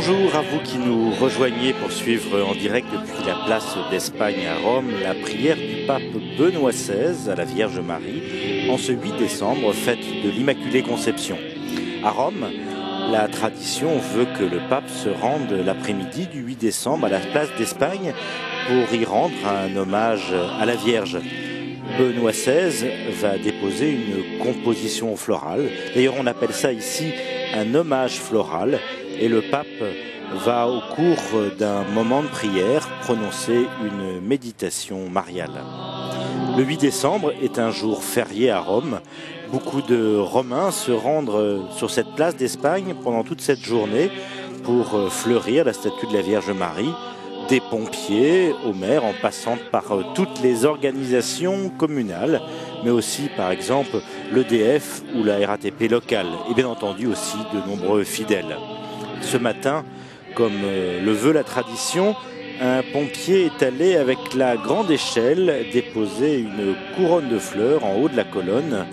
Bonjour à vous qui nous rejoignez pour suivre en direct depuis la place d'Espagne à Rome la prière du pape Benoît XVI à la Vierge Marie en ce 8 décembre, fête de l'Immaculée Conception. À Rome, la tradition veut que le pape se rende l'après-midi du 8 décembre à la place d'Espagne pour y rendre un hommage à la Vierge. Benoît XVI va déposer une composition florale. D'ailleurs, on appelle ça ici un hommage floral. Et le pape va, au cours d'un moment de prière, prononcer une méditation mariale. Le 8 décembre est un jour férié à Rome. Beaucoup de Romains se rendent sur cette place d'Espagne pendant toute cette journée pour fleurir la statue de la Vierge Marie, des pompiers aux maires, en passant par toutes les organisations communales, mais aussi par exemple l'EDF ou la RATP locale, et bien entendu aussi de nombreux fidèles. Ce matin, comme le veut la tradition, un pompier est allé avec la grande échelle déposer une couronne de fleurs en haut de la colonne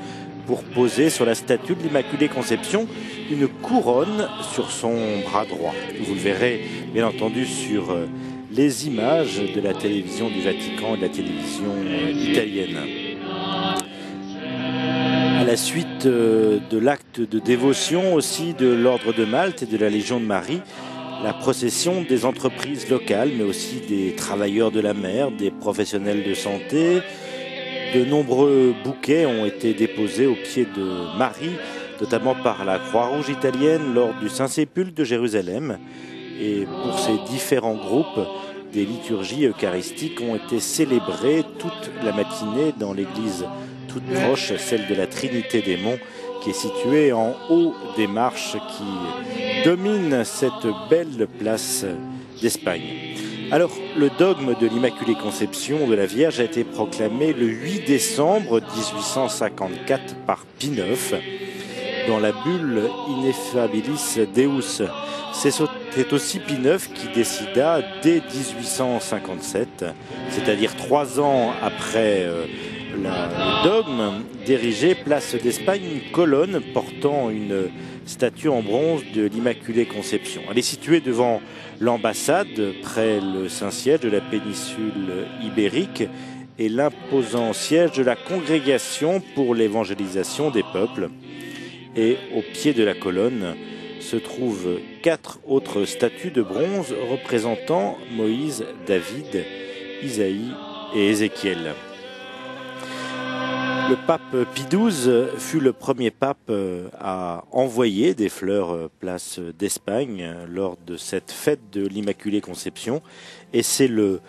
pour poser sur la statue de l'Immaculée Conception une couronne sur son bras droit. Vous le verrez bien entendu sur les images de la télévision du Vatican et de la télévision italienne. À la suite de l'acte de dévotion aussi de l'Ordre de Malte et de la Légion de Marie, la procession des entreprises locales, mais aussi des travailleurs de la mer, des professionnels de santé, de nombreux bouquets ont été déposés au pied de Marie, notamment par la Croix-Rouge italienne lors du Saint-Sépulcre de Jérusalem. Et pour ces différents groupes, des liturgies eucharistiques ont été célébrées toute la matinée dans l'église toute proche, celle de la Trinité des Monts, qui est située en haut des marches qui dominent cette belle place d'Espagne. Alors, le dogme de l'Immaculée Conception de la Vierge a été proclamé le 8 décembre 1854 par Pie IX dans la bulle Ineffabilis Deus. C'est aussi Pie IX qui décida dès 1857, c'est-à-dire 3 ans après le dogme, d'ériger place d'Espagne une colonne portant une statue en bronze de l'Immaculée Conception. Elle est située devant l'ambassade, près le Saint-Siège de la péninsule ibérique et l'imposant siège de la Congrégation pour l'évangélisation des peuples. Et au pied de la colonne se trouvent 4 autres statues de bronze représentant Moïse, David, Isaïe et Ézéchiel. Le pape Pie XII fut le premier pape à envoyer des fleurs place d'Espagne lors de cette fête de l'Immaculée Conception. Et c'est le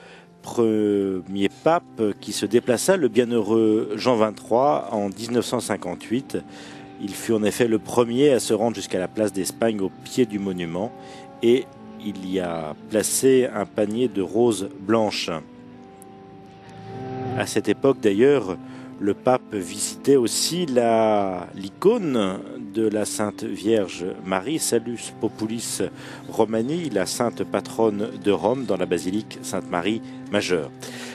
premier pape qui se déplaça, le bienheureux Jean XXIII, en 1958. Il fut en effet le premier à se rendre jusqu'à la place d'Espagne au pied du monument et il y a placé un panier de roses blanches. À cette époque d'ailleurs, le pape visitait aussi l'icône de la Sainte Vierge Marie, Salus Populis Romani, la sainte patronne de Rome, dans la basilique Sainte-Marie majeure.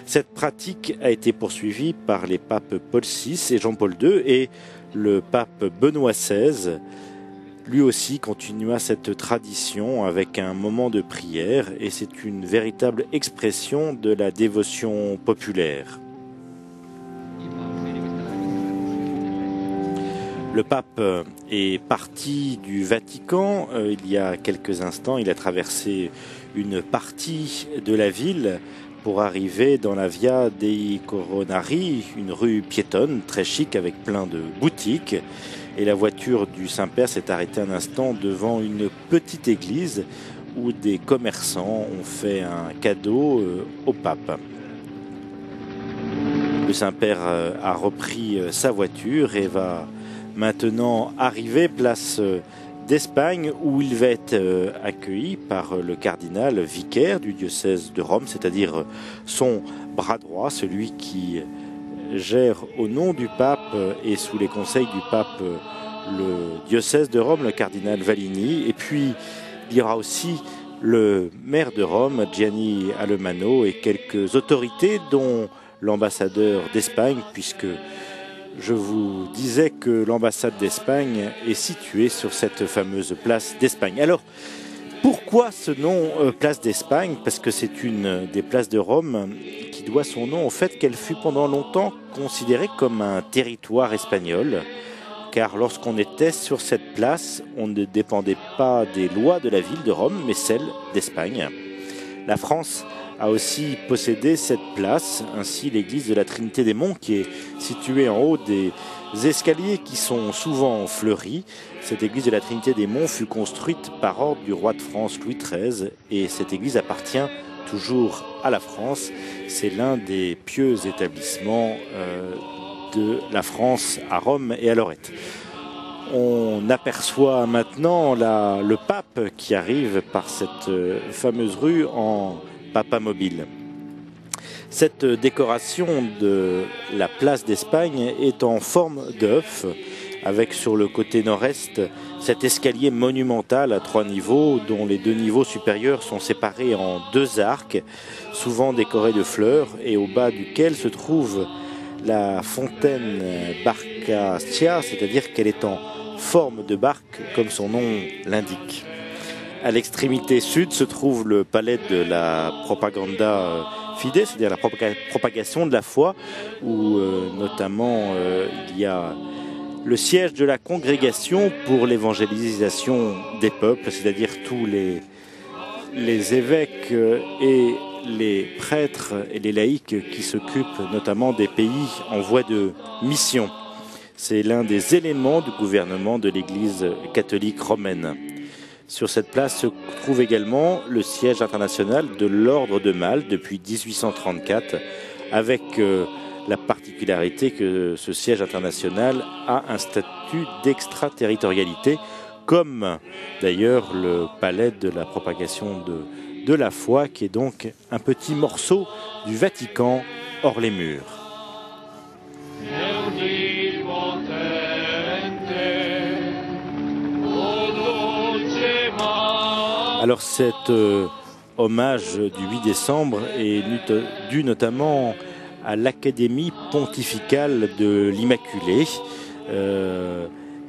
Cette pratique a été poursuivie par les papes Paul VI et Jean-Paul II, et le pape Benoît XVI, lui aussi, continua cette tradition avec un moment de prière, et c'est une véritable expression de la dévotion populaire. Le pape est parti du Vatican il y a quelques instants. Il a traversé une partie de la ville pour arriver dans la Via dei Coronari, une rue piétonne très chic avec plein de boutiques. Et la voiture du Saint-Père s'est arrêtée un instant devant une petite église où des commerçants ont fait un cadeau au pape. Le Saint-Père a repris sa voiture et va maintenant arrivé place d'Espagne, où il va être accueilli par le cardinal vicaire du diocèse de Rome, c'est-à-dire son bras droit, celui qui gère au nom du pape et sous les conseils du pape le diocèse de Rome, le cardinal Vallini. Et puis il y aura aussi le maire de Rome, Gianni Alemanno, et quelques autorités dont l'ambassadeur d'Espagne, puisque je vous disais que l'ambassade d'Espagne est située sur cette fameuse place d'Espagne. Alors, Pourquoi ce nom place d'Espagne? Parce que c'est une des places de Rome qui doit son nom au fait qu'elle fut pendant longtemps considérée comme un territoire espagnol. Car lorsqu'on était sur cette place, on ne dépendait pas des lois de la ville de Rome, mais celles d'Espagne. La France a aussi possédé cette place, ainsi l'église de la Trinité des Monts, qui est située en haut des escaliers qui sont souvent fleuris. Cette église de la Trinité des Monts fut construite par ordre du roi de France Louis XIII, et cette église appartient toujours à la France. C'est l'un des pieux établissements de la France à Rome et à Lorette. On aperçoit maintenant le pape qui arrive par cette fameuse rue en papamobile. Cette décoration de la place d'Espagne est en forme d'œuf, avec sur le côté nord-est cet escalier monumental à 3 niveaux, dont les 2 niveaux supérieurs sont séparés en 2 arcs, souvent décorés de fleurs, et au bas duquel se trouve la fontaine Barcacia, c'est-à-dire qu'elle est en forme de barque, comme son nom l'indique. À l'extrémité sud se trouve le palais de la Propaganda Fide, c'est-à-dire la propagation de la foi, où notamment il y a le siège de la congrégation pour l'évangélisation des peuples, c'est-à-dire tous les évêques et les prêtres et les laïcs qui s'occupent notamment des pays en voie de mission. C'est l'un des éléments du gouvernement de l'Église catholique romaine. Sur cette place se trouve également le siège international de l'Ordre de Malte depuis 1834, avec la particularité que ce siège international a un statut d'extraterritorialité, comme d'ailleurs le palais de la propagation de la foi, qui est donc un petit morceau du Vatican hors les murs. Alors cet hommage du 8 décembre est dû notamment à l'Académie pontificale de l'Immaculée.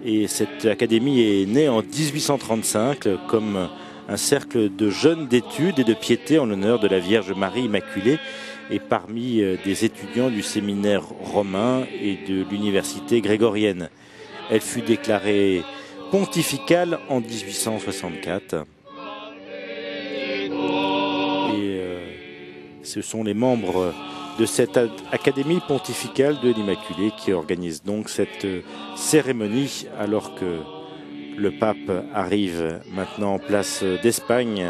Et cette académie est née en 1835 comme un cercle de jeunes d'études et de piété en l'honneur de la Vierge Marie Immaculée, et parmi des étudiants du séminaire romain et de l'université grégorienne. Elle fut déclarée pontificale en 1864. Et ce sont les membres de cette Académie pontificale de l'Immaculée qui organisent donc cette cérémonie, alors que le pape arrive maintenant en place d'Espagne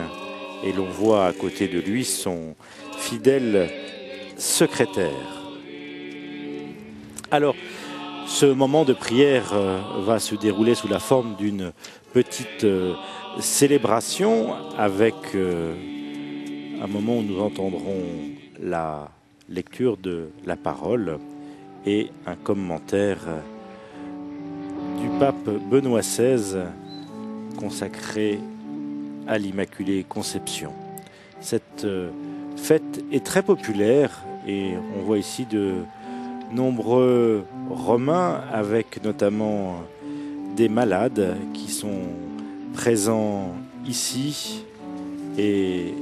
et l'on voit à côté de lui son fidèle secrétaire. Alors, ce moment de prière va se dérouler sous la forme d'une petite célébration avec un moment où nous entendrons la lecture de la parole et un commentaire du pape Benoît XVI consacré à l'Immaculée Conception. Cette fête est très populaire et on voit ici de nombreux Romains avec notamment des malades qui sont présents ici, et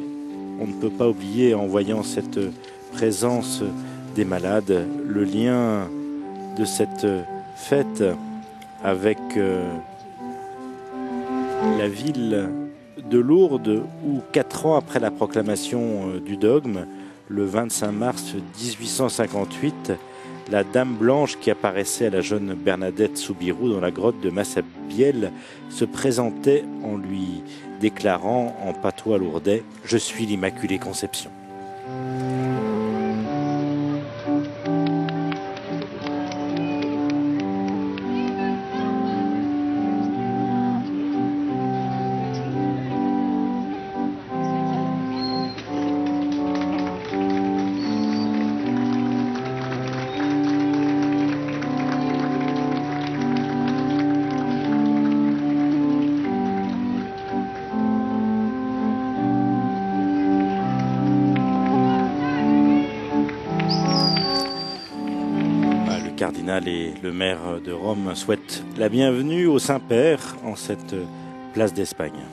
on ne peut pas oublier, en voyant cette présence des malades, le lien de cette fête avec la ville de Lourdes, où 4 ans après la proclamation du dogme, le 25 mars 1858, la Dame Blanche qui apparaissait à la jeune Bernadette Soubirous dans la grotte de Massabielle se présentait en lui déclarant en patois lourdais « Je suis l'Immaculée Conception ». Et le maire de Rome souhaite la bienvenue au Saint-Père en cette place d'Espagne.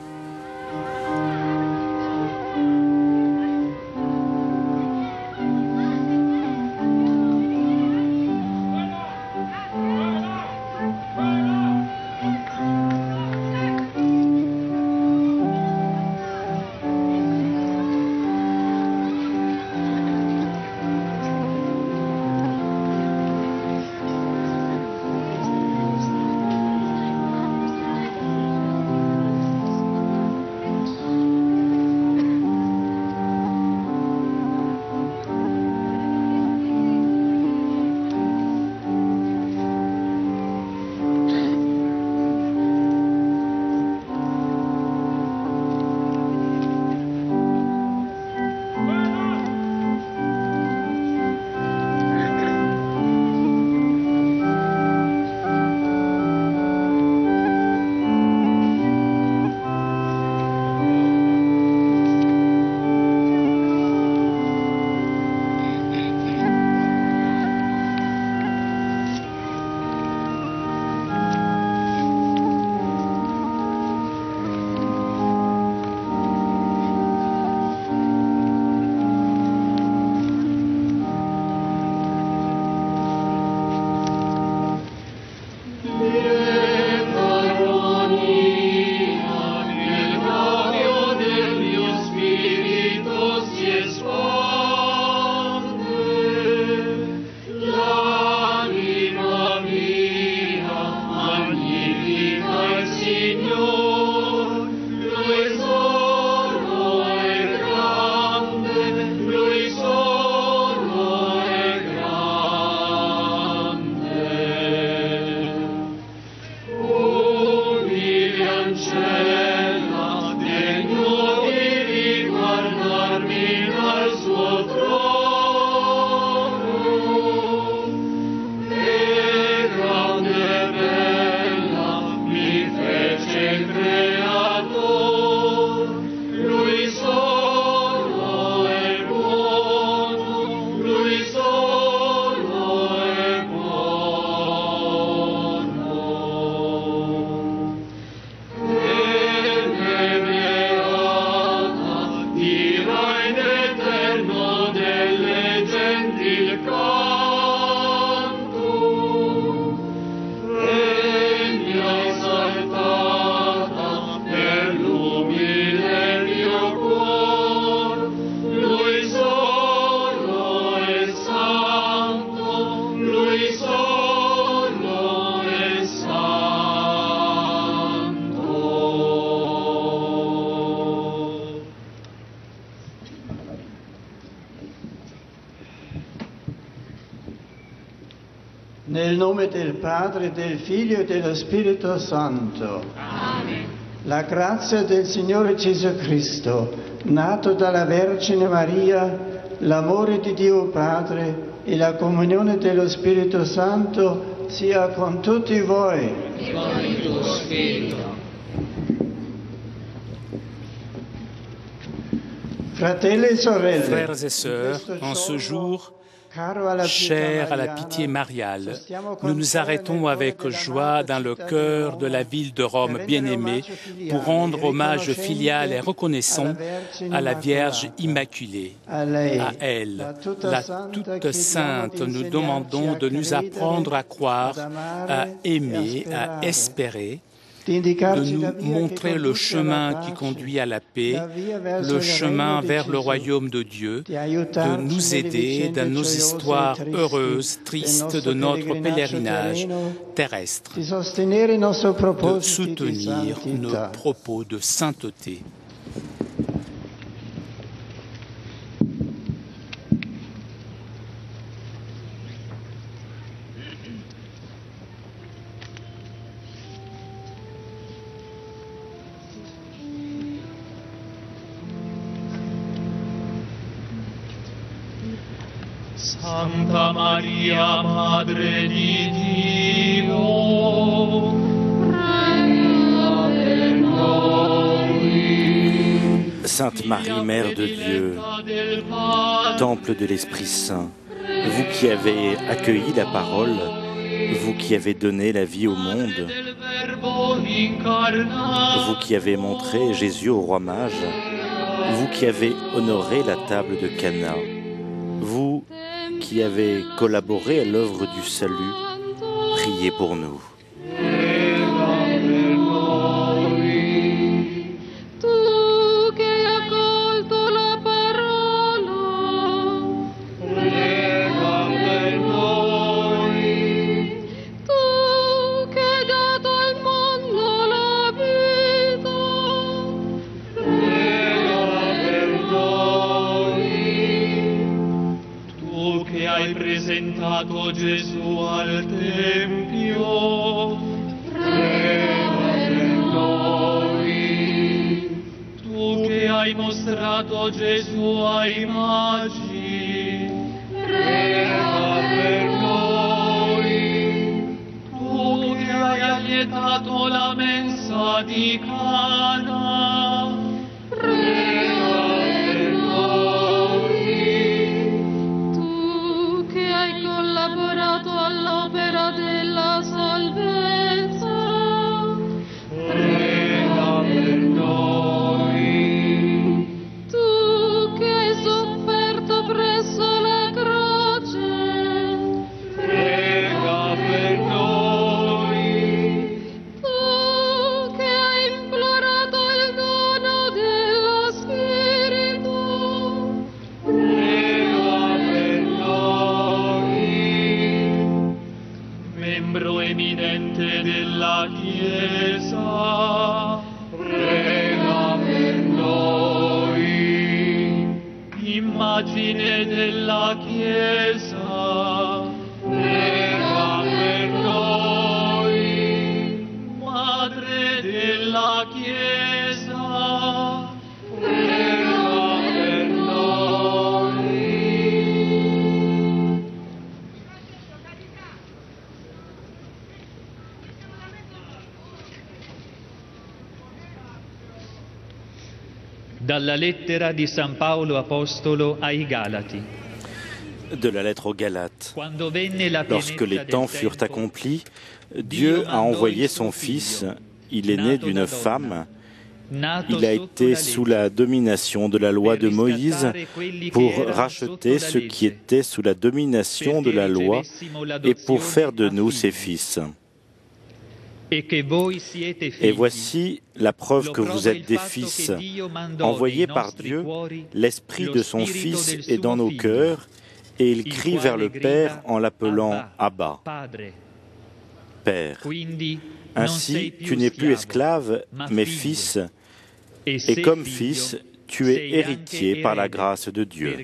Nel nome del Padre, del Figlio e dello Spirito Santo. Amen. La grazia del Signore Gesù Cristo, nato dalla Vergine Maria, l'amore di Dio Padre e la comunione dello Spirito Santo sia con tutti voi. E con il tuo spirito. Fratelli e sorelle, Frères et sœurs, en ce jour cher à la pitié mariale, nous nous arrêtons avec joie dans le cœur de la ville de Rome bien-aimée pour rendre hommage filial et reconnaissant à la Vierge Immaculée. À elle, la toute sainte, nous demandons de nous apprendre à croire, à aimer, à espérer, de nous montrer le chemin qui conduit à la paix, le chemin vers le royaume de Dieu, de nous aider dans nos histoires heureuses, tristes de notre pèlerinage terrestre, de soutenir nos propos de sainteté. Santa Maria, Madre di Dio, prega per noi. Sainte Marie, Mère de Dieu, Temple de l'Esprit Saint, vous qui avez accueilli la parole, vous qui avez donné la vie au monde, vous qui avez montré Jésus au roi mage, vous qui avez honoré la table de Cana, vous qui avez collaboré à l'œuvre du salut, priez pour nous. Presentato Gesù al Tempio, prega per noi. Tu che hai mostrato Gesù ai magi, prega per noi. Tu che hai allietato la mensa di Cana, prega per noi. Collaborato all'opera della salvezza, prega per noi. Tu che hai sofferto presso la croce, Prega per noi. tu che hai implorato il dono dello Spirito, Prega per noi. Membro eminente della Chiesa, prega per noi. Immagine della Chiesa, prega per noi. Madre della Chiesa, prega per noi. Dalla lettera di San Paolo Apostolo ai Galati. De la lettre aux Galates. Quando venne la Lorsque pienezza les del temps furent tempo, accomplis, Dieu a envoyé son Fils. Il est né d'une femme. nato Il a sotto été la sous legge, la domination de la loi de Moïse pour racheter ceux qui étaient sous la domination de la loi et pour faire de nous ses fils. Et voici la preuve que vous êtes des fils. Envoyé par Dieu, l'Esprit de son Fils est dans nos cœurs et il crie vers le Père en l'appelant Abba, Père. Ainsi, tu n'es plus esclave, mais fils, et comme fils, tu es héritier par la grâce de Dieu.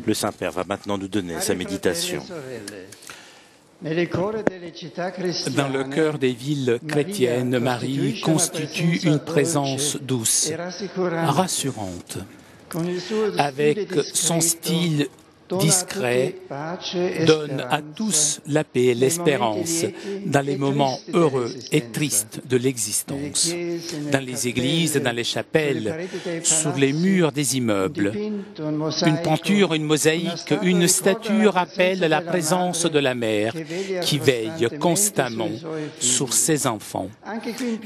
Le Saint-Père va maintenant nous donner sa méditation. Dans le cœur des villes chrétiennes, Marie constitue une présence douce, rassurante. Avec son style discret, donne à tous la paix et l'espérance dans les moments heureux et tristes de l'existence. Dans les églises, dans les chapelles, sur les murs des immeubles, une peinture, une mosaïque, une statue rappelle la présence de la mère qui veille constamment sur ses enfants.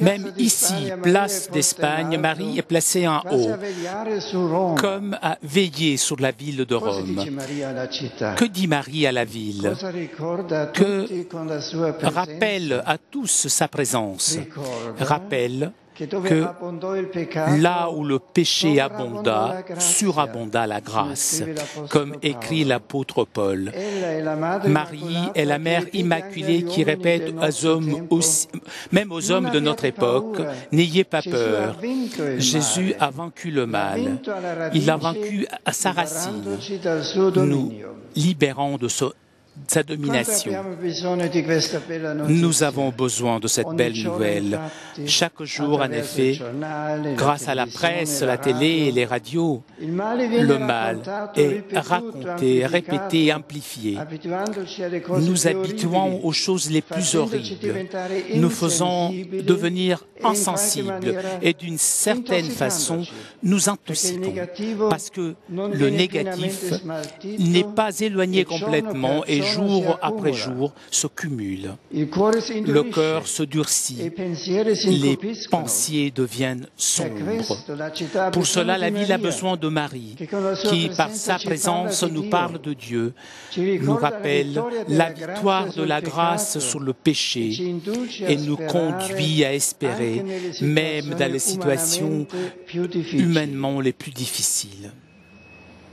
Même ici, place d'Espagne, Marie est placée en haut, comme à veiller sur la ville de Rome. Que dit Marie à la ville? Que rappelle à tous sa présence? Rappelle que là où le péché abonda, surabonda la grâce, comme écrit l'apôtre Paul. Marie est la mère immaculée qui répète aux hommes aussi, même aux hommes de notre époque, n'ayez pas peur. Jésus a vaincu le mal. Il l'a vaincu à sa racine, nous libérant de sa domination. Nous avons besoin de cette belle nouvelle. Chaque jour, en effet, grâce à la presse, la télé et les radios, le mal est raconté, répété, amplifié. Nous habituons aux choses les plus horribles. Nous faisons devenir insensibles et d'une certaine façon, nous intoxiquons parce que le négatif n'est pas éloigné complètement et jour après jour se cumule. Le cœur se durcit, les pensées deviennent sombres. Pour cela, la ville a besoin de Marie, qui par sa présence nous parle de Dieu, nous rappelle la victoire de la grâce sur le péché et nous conduit à espérer, même dans les situations humainement les plus difficiles.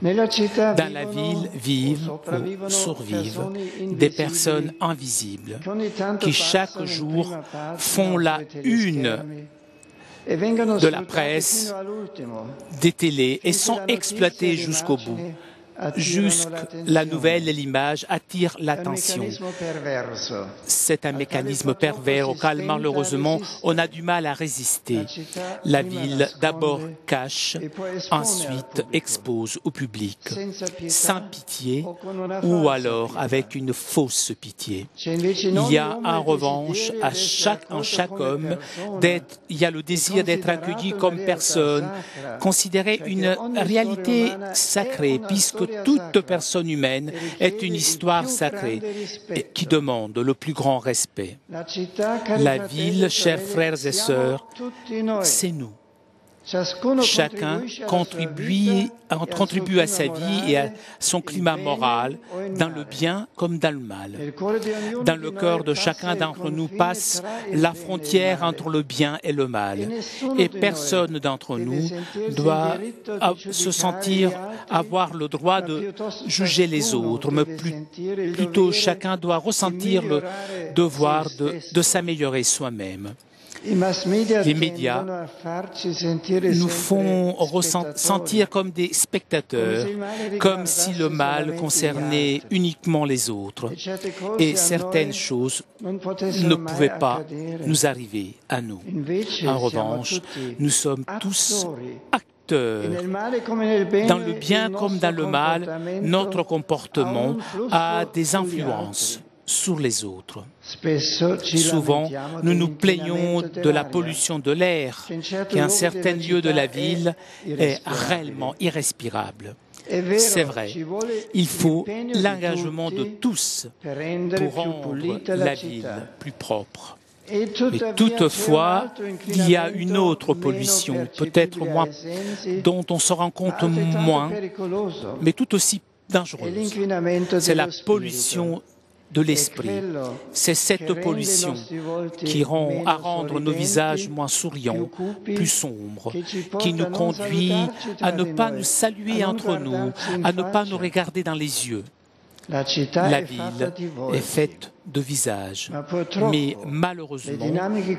Dans la ville vivent ou survivent des personnes invisibles qui chaque jour font la une de la presse, des télés et sont exploitées jusqu'au bout. Jusque la nouvelle et l'image attirent l'attention. C'est un mécanisme pervers auquel malheureusement on a du mal à résister. La ville d'abord cache, ensuite expose au public, sans pitié ou alors avec une fausse pitié. Il y a en revanche en chaque homme, il y a le désir d'être accueilli comme personne, considéré une réalité sacrée puisque toute personne humaine est une histoire sacrée qui demande le plus grand respect. La ville, chers frères et sœurs, c'est nous. Chacun contribue à sa vie et à son climat moral, dans le bien comme dans le mal. Dans le cœur de chacun d'entre nous passe la frontière entre le bien et le mal. Et personne d'entre nous doit se sentir avoir le droit de juger les autres, mais plutôt chacun doit ressentir le devoir de s'améliorer soi-même. Les médias nous font sentir comme des spectateurs, comme si le mal concernait uniquement les autres et certaines choses ne pouvaient pas nous arriver à nous. En revanche, nous sommes tous acteurs. Dans le bien comme dans le mal, notre comportement a des influences sur les autres. Souvent, nous nous plaignons de la pollution de l'air, qui en certains lieux de la ville est réellement irrespirable. C'est vrai, il faut l'engagement de tous pour rendre la ville plus propre. Mais toutefois, il y a une autre pollution, peut-être moins, dont on se rend compte moins, mais tout aussi dangereuse. C'est la pollution de l'esprit. C'est cette pollution qui rend à rendre nos visages moins souriants, plus sombres, qui nous conduit à ne pas nous saluer entre nous, à ne pas nous regarder dans les yeux. La ville est faite de visages, mais malheureusement,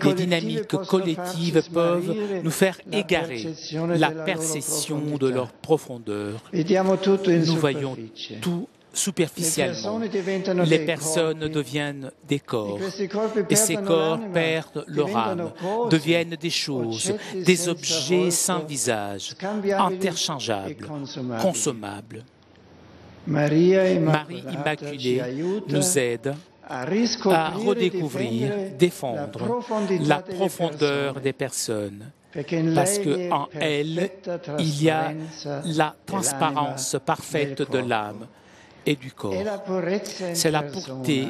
les dynamiques collectives peuvent nous faire égarer la perception de leur profondeur. Nous voyons tout superficiellement. Les personnes deviennent des corps, et ces corps perdent leur âme, deviennent des choses, des objets sans visage, interchangeables, consommables. Marie Immaculée nous aide à redécouvrir, défendre la profondeur des personnes, parce qu'en elle, il y a la transparence parfaite de l'âme et du corps. C'est la pureté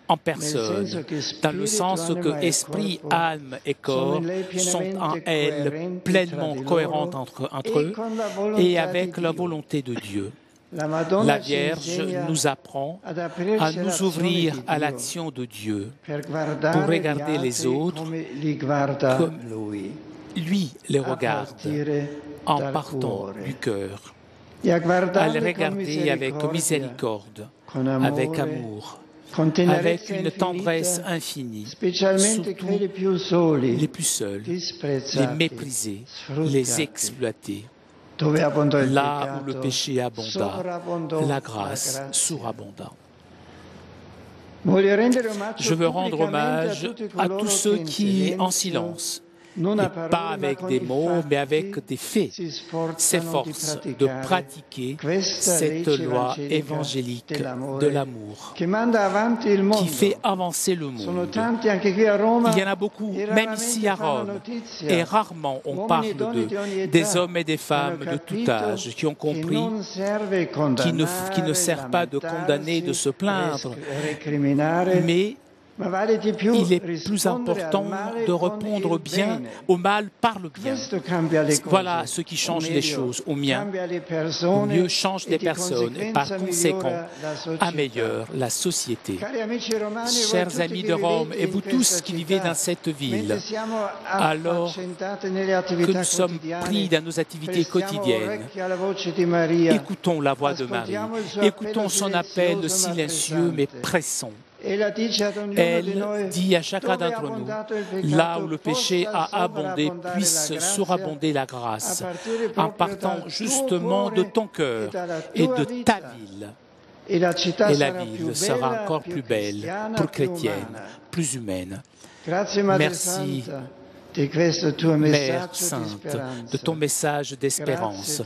en personne, dans le sens que esprit, âme et corps sont en elle pleinement cohérents entre eux et avec la volonté de Dieu. La Vierge nous apprend à nous ouvrir à l'action de Dieu pour regarder les autres comme lui les regarde en partant du cœur, à les regarder avec miséricorde, avec amour, avec une tendresse infinie, surtout les plus seuls, les méprisés, les exploités. Là où le péché abonda, la grâce surabonda. Je veux rendre hommage à tous ceux qui, en silence, et pas avec des mots, mais avec des faits, s'efforcent de pratiquer cette loi évangélique de l'amour qui fait avancer le monde. Il y en a beaucoup, même ici à Rome, et rarement on parle d'eux, des hommes et des femmes de tout âge qui ont compris qu'il ne sert pas de condamner, de se plaindre, mais il est plus important de répondre bien au mal par le bien. Voilà ce qui change les choses. Au mieux change les personnes et par conséquent améliore la société. Chers amis de Rome et vous tous qui vivez dans cette ville, alors que nous sommes pris dans nos activités quotidiennes, écoutons la voix de Marie, écoutons son appel silencieux mais pressant. Elle dit à chacun d'entre nous, là où le péché a abondé, puisse surabonder la grâce, en partant justement de ton cœur et de ta ville. Et la ville sera encore plus belle, plus chrétienne, plus humaine. Merci, Mère Sainte, de ton message d'espérance.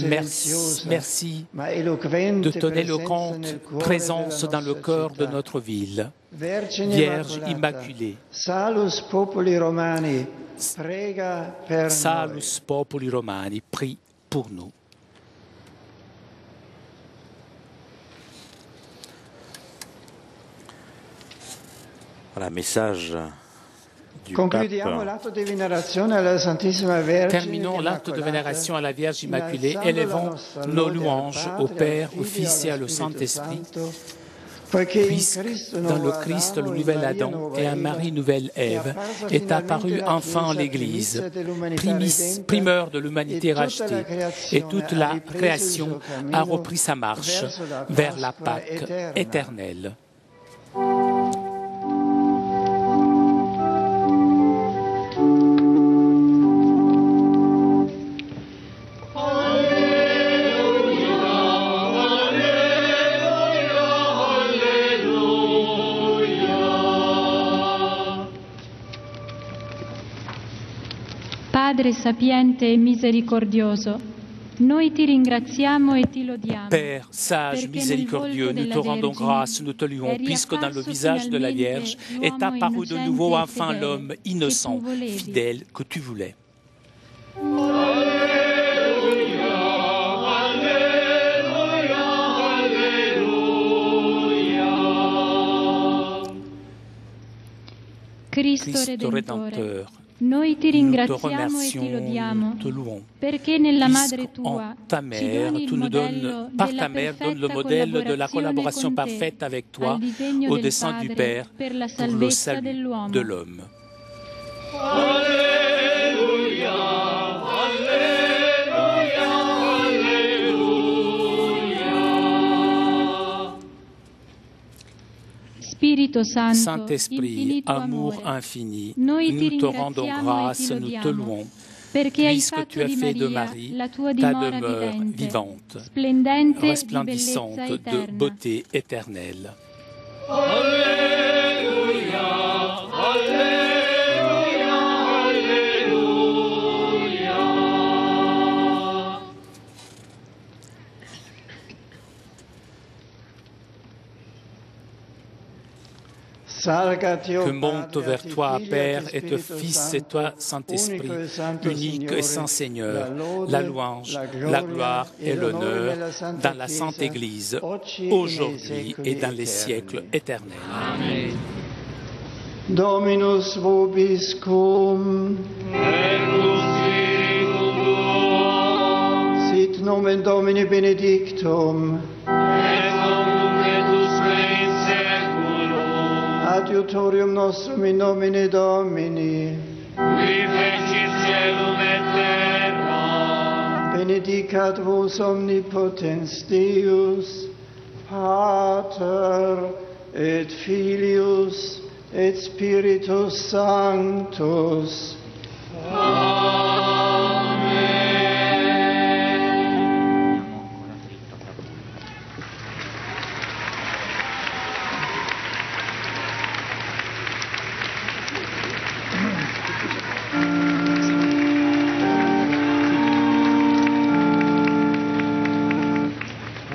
Merci de ton éloquente présence dans le cœur de notre ville. Vierge Immaculée, Salus Populi Romani, prie pour nous. Voilà, message du Terminons l'acte de vénération à la Vierge Immaculée, élevons nos louanges au Père, au Fils et au Saint-Esprit, puisque dans le Christ, le nouvel Adam et à Marie, nouvelle Ève, est apparu enfin l'Église, primeur de l'humanité rachetée, et toute la création a repris sa marche vers la Pâque éternelle. Padre sapiente e misericordioso, noi ti ringraziamo e ti lodiamo. Père sage, miséricordieux, nous te rendons grâce, nous te louons, puisque dans le visage de la Vierge est apparu de nouveau enfin l'homme innocent, fidèle que tu voulais. Cristo Rédempteur, noi ti ringraziamo e ti lodiamo, perché nella madre tua ta mère, tu nous donnes, par ta mère, donne le modèle de la collaboration parfaite avec toi au dessein du Père pour le salut de l'homme. Alléluia, Alléluia, Alléluia. Saint-Esprit, amour infini, nous te rendons grâce, nous te louons, puisque tu as fait de Marie ta demeure vivante, resplendissante de beauté éternelle. Alléluia, Alléluia, Alléluia. Que monte vers toi, Père, et te Fils, et toi, Saint-Esprit, unique et saint Seigneur, la louange, la gloire et l'honneur dans la Sainte Église, aujourd'hui et dans les siècles éternels. Amen. Dominus vobiscum, sit nomen Domini benedictum, adiutorium nostrum in nomine Domini, Qui fecit caelum et terra, benedicat vos omnipotens Deus, Pater et Filius et Spiritus Sanctus.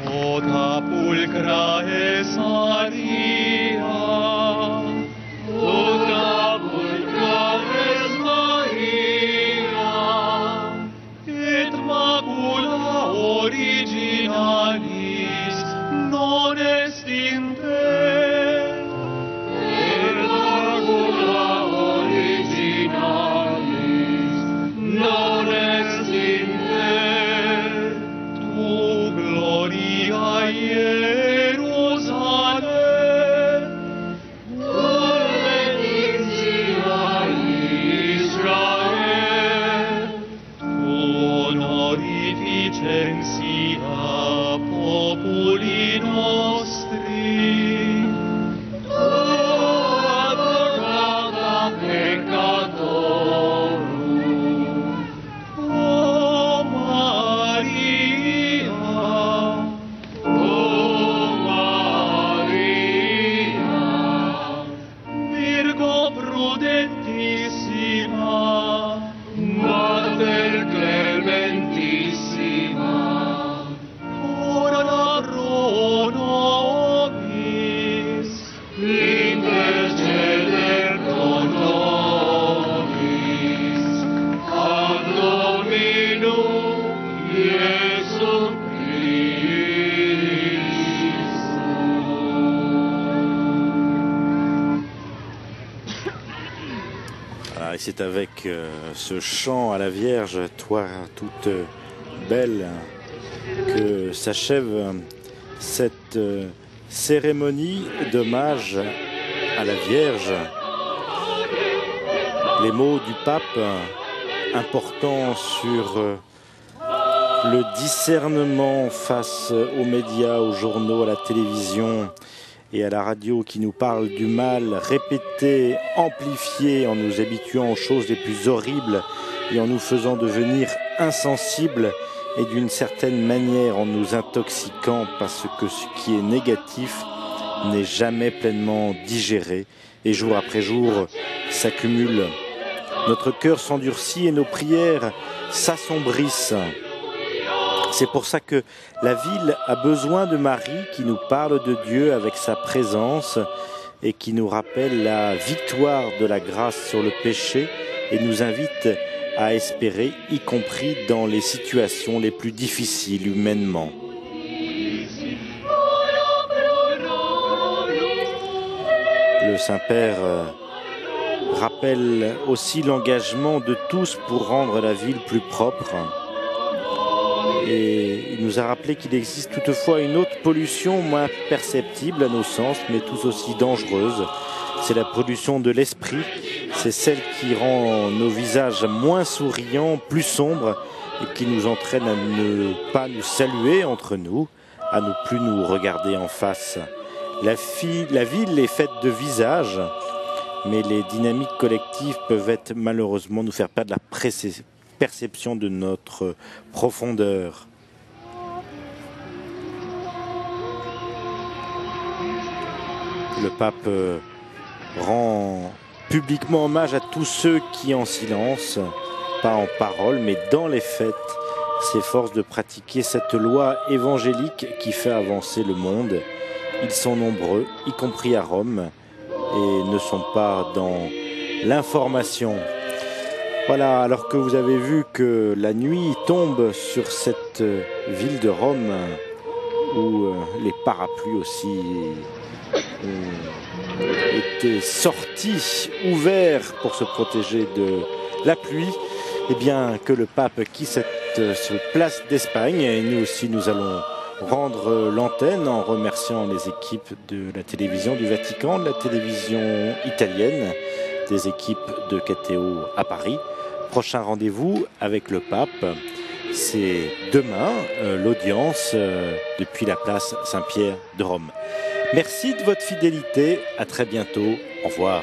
Ota pulcra es Maria, ota pulcra es Maria, et macula originalis non est in te, et macula originalis non est in te, tu gloria Ierusalem, benedictia Israel, honorificentia populi nostri, advocata peccatorum, o Maria, Virgo prudentissima, Mater clementissima, ora pro nobis, interceder pro nobis, ad Dominum Iesum Et c'est avec ce chant à la Vierge, toi toute belle, que s'achève cette cérémonie d'hommage à la Vierge. Les mots du pape importants sur le discernement face aux médias, aux journaux, à la télévision et à la radio qui nous parle du mal répété, amplifié en nous habituant aux choses les plus horribles et en nous faisant devenir insensibles et d'une certaine manière en nous intoxiquant parce que ce qui est négatif n'est jamais pleinement digéré et jour après jour s'accumule. Notre cœur s'endurcit et nos prières s'assombrissent. C'est pour ça que la ville a besoin de Marie qui nous parle de Dieu avec sa présence et qui nous rappelle la victoire de la grâce sur le péché et nous invite à espérer, y compris dans les situations les plus difficiles humainement. Le Saint-Père rappelle aussi l'engagement de tous pour rendre la ville plus propre. Et il nous a rappelé qu'il existe toutefois une autre pollution moins perceptible à nos sens, mais tout aussi dangereuse. C'est la pollution de l'esprit. C'est celle qui rend nos visages moins souriants, plus sombres, et qui nous entraîne à ne pas nous saluer entre nous, à ne plus nous regarder en face. La ville est faite de visages, mais les dynamiques collectives peuvent malheureusement nous faire perdre la perception de notre profondeur. Le pape rend publiquement hommage à tous ceux qui, en silence, pas en parole, mais dans les faits, s'efforcent de pratiquer cette loi évangélique qui fait avancer le monde. Ils sont nombreux, y compris à Rome, et ne sont pas dans l'information. Voilà, alors que vous avez vu que la nuit tombe sur cette ville de Rome, où les parapluies aussi ont été sortis, ouverts pour se protéger de la pluie, et bien que le pape quitte cette place d'Espagne, et nous aussi nous allons rendre l'antenne en remerciant les équipes de la télévision du Vatican, de la télévision italienne, des équipes de KTO à Paris. Prochain rendez-vous avec le pape, c'est demain, l'audience depuis la place Saint-Pierre de Rome. Merci de votre fidélité, à très bientôt, au revoir.